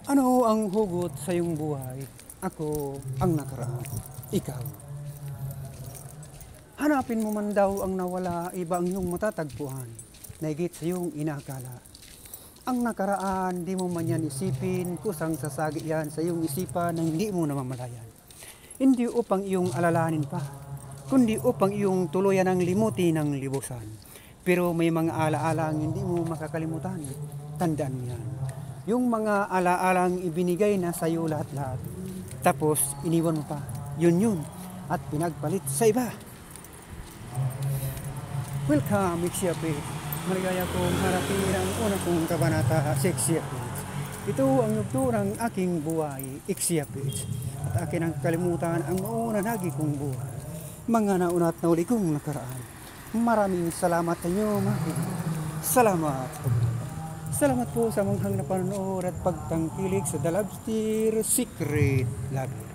Ano ang hugot sa iyong buhay? Ako ang nakaraan. Ikaw. Hanapin mo man daw ang nawala, iba ang iyong matatagpuan. Naigit sa iyong inakala. Ang nakaraan, di mo man yan isipin, kusang sasagi yan sa iyong isipan na hindi mo namamalayan. Hindi upang iyong alalahanin pa, kundi upang iyong tuluyan ang limuti ng libusan. Pero may mga alaalang hindi mo makakalimutan. Tandaan mo yan. Yung mga alaalang ibinigay na sa iyo lahat-lahat. Tapos iniwan mo pa. Yun. At pinagpalit sa iba. Welcome, Ixiapit. Maligaya kong harapin ang una kong kabanata sa Ixiapit. Ito ang yugto ng aking buhay, Ixiapit. At akin ang kalimutan ang mauna nagi kong buhay. Mga nauna at nauli kong nakaraan. Maraming salamat sa inyo, mga salamat. Salamat po sa munghang na panonood at pagtangkilik sa The Lobster Secret Lobby.